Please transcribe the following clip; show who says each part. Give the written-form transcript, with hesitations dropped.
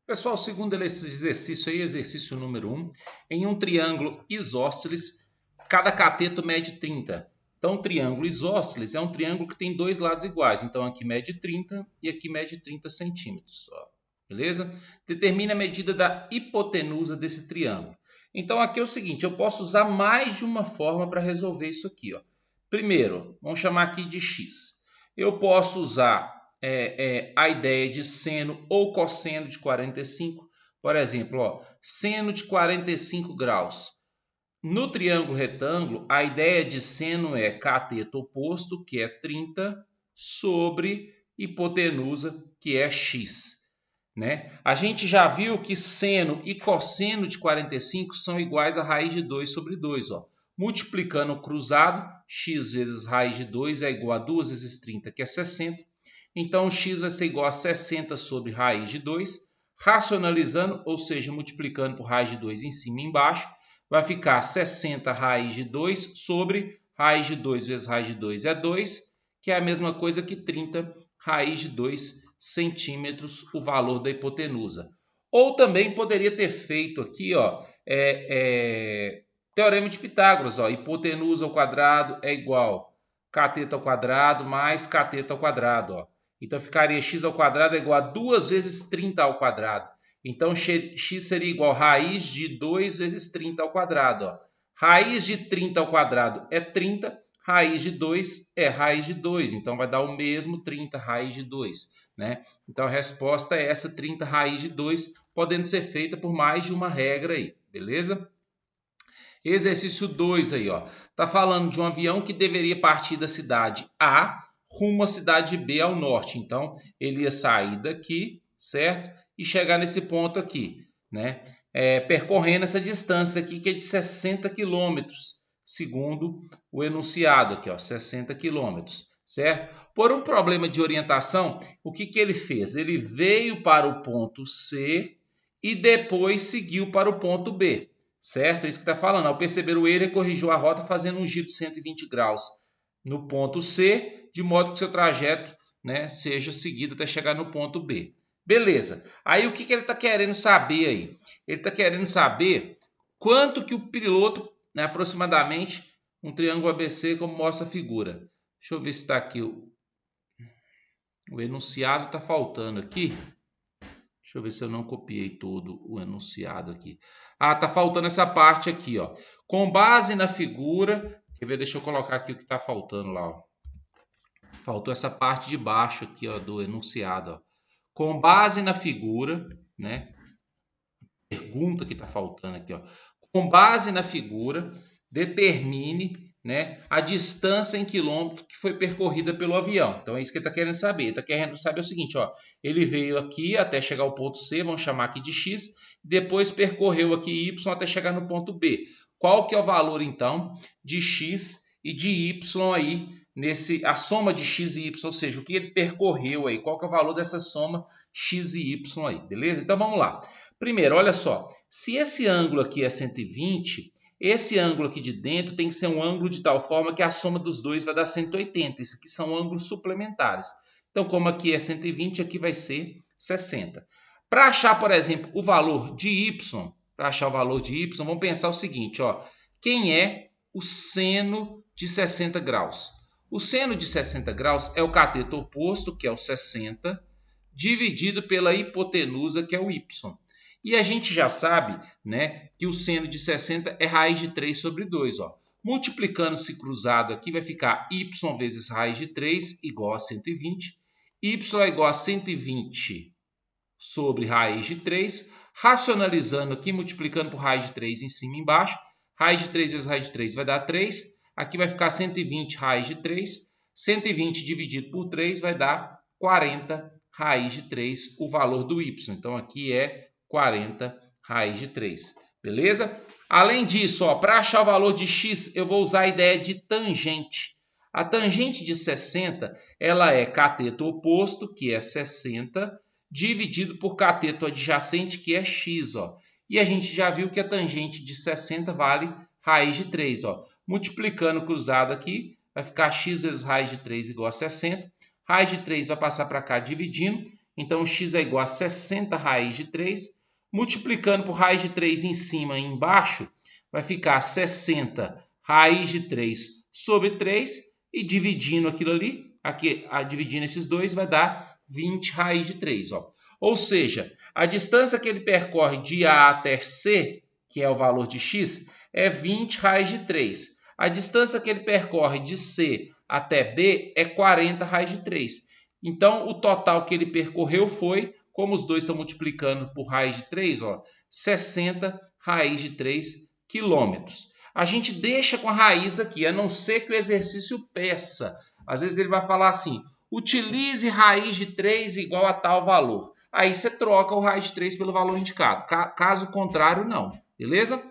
Speaker 1: Pessoal, segundo esse exercício aí, exercício número 1, em um triângulo isósceles, cada cateto mede 30. Então, o triângulo isósceles é um triângulo que tem dois lados iguais. Então, aqui mede 30 e aqui mede 30 centímetros. Ó. Beleza? Determine a medida da hipotenusa desse triângulo. Então, aqui é o seguinte, eu posso usar mais de uma forma para resolver isso aqui. Ó. Primeiro, vamos chamar aqui de x. Eu posso usar a ideia de seno ou cosseno de 45. Por exemplo, ó, seno de 45 graus. No triângulo retângulo, a ideia de seno é cateto oposto, que é 30, sobre hipotenusa, que é x. Né? A gente já viu que seno e cosseno de 45 são iguais a raiz de 2 sobre 2. Ó. Multiplicando o cruzado, x vezes raiz de 2 é igual a 2 vezes 30, que é 60. Então, x vai ser igual a 60 sobre raiz de 2. Racionalizando, ou seja, multiplicando por raiz de 2 em cima e embaixo, vai ficar 60 raiz de 2 sobre raiz de 2 vezes raiz de 2 é 2, que é a mesma coisa que 30 raiz de 2 centímetros, o valor da hipotenusa. Ou também poderia ter feito aqui, ó, teorema de Pitágoras, ó, hipotenusa ao quadrado é igual cateto ao quadrado mais cateto ao quadrado. Ó. Então, ficaria x ao quadrado é igual a 2 vezes 30 ao quadrado. Então, x seria igual a raiz de 2 vezes 30 ao quadrado. Ó. Raiz de 30 ao quadrado é 30, raiz de 2 é raiz de 2. Então, vai dar o mesmo 30 raiz de 2. Né? Então, a resposta é essa 30 raiz de 2, podendo ser feita por mais de uma regra aí, beleza? Exercício 2 aí, ó. Tá falando de um avião que deveria partir da cidade A rumo à cidade B ao norte. Então, ele ia sair daqui, certo? E chegar nesse ponto aqui, né? Percorrendo essa distância aqui, que é de 60 quilômetros, segundo o enunciado aqui, ó, 60 quilômetros, certo? Por um problema de orientação, o que ele fez? Ele veio para o ponto C e depois seguiu para o ponto B. Certo? É isso que está falando. Ao perceber o erro, ele corrigiu a rota fazendo um giro de 120 graus no ponto C, de modo que seu trajeto, né, seja seguido até chegar no ponto B. Beleza. Aí o que ele está querendo saber aí? Ele está querendo saber quanto que o piloto, né, aproximadamente, um triângulo ABC, como mostra a figura. Deixa eu ver se está aqui. O enunciado está faltando aqui. Deixa eu ver se eu não copiei todo o enunciado aqui. Ah, tá faltando essa parte aqui, ó. Com base na figura... Quer ver? Deixa eu colocar aqui o que tá faltando lá, ó. Faltou essa parte de baixo aqui, ó, do enunciado, ó. Com base na figura, né? Pergunta que tá faltando aqui, ó. Com base na figura, determine, né, a distância em quilômetro que foi percorrida pelo avião. Então é isso que ele está querendo saber. Ele está querendo saber o seguinte, ó, ele veio aqui até chegar ao ponto C, vamos chamar aqui de X, depois percorreu aqui Y até chegar no ponto B. Qual que é o valor, então, de X e de Y aí, a soma de X e Y, ou seja, o que ele percorreu aí, qual que é o valor dessa soma X e Y aí, beleza? Então vamos lá. Primeiro, olha só, se esse ângulo aqui é 120, esse ângulo aqui de dentro tem que ser um ângulo de tal forma que a soma dos dois vai dar 180. Isso aqui são ângulos suplementares. Então, como aqui é 120, aqui vai ser 60. Para achar, por exemplo, o valor de y, vamos pensar o seguinte, ó. Quem é o seno de 60 graus? O seno de 60 graus é o cateto oposto, que é o 60, dividido pela hipotenusa, que é o y. E a gente já sabe, né, que o seno de 60 é raiz de 3 sobre 2. Ó. Multiplicando-se cruzado aqui, vai ficar y vezes raiz de 3 igual a 120. Y é igual a 120 sobre raiz de 3. Racionalizando aqui, multiplicando por raiz de 3 em cima e embaixo. Raiz de 3 vezes raiz de 3 vai dar 3. Aqui vai ficar 120 raiz de 3. 120 dividido por 3 vai dar 40 raiz de 3, o valor do y. Então, aqui é 40 raiz de 3, beleza? Além disso, para achar o valor de x, eu vou usar a ideia de tangente. A tangente de 60, ela é cateto oposto, que é 60, dividido por cateto adjacente, que é x. Ó. E a gente já viu que a tangente de 60 vale raiz de 3. Ó. Multiplicando cruzado aqui, vai ficar x vezes raiz de 3 igual a 60. Raiz de 3 vai passar para cá dividindo. Então, x é igual a 60 raiz de 3. Multiplicando por raiz de 3 em cima e embaixo, vai ficar 60 raiz de 3 sobre 3. E dividindo aquilo ali, dividindo esses dois, vai dar 20 raiz de 3. Ó. Ou seja, a distância que ele percorre de A até C, que é o valor de x, é 20 raiz de 3. A distância que ele percorre de C até B é 40 raiz de 3. Então, o total que ele percorreu foi, como os dois estão multiplicando por raiz de 3, ó, 60 raiz de 3 quilômetros. A gente deixa com a raiz aqui, a não ser que o exercício peça. Às vezes ele vai falar assim, utilize raiz de 3 igual a tal valor. Aí você troca o raiz de 3 pelo valor indicado. Caso contrário, não. Beleza?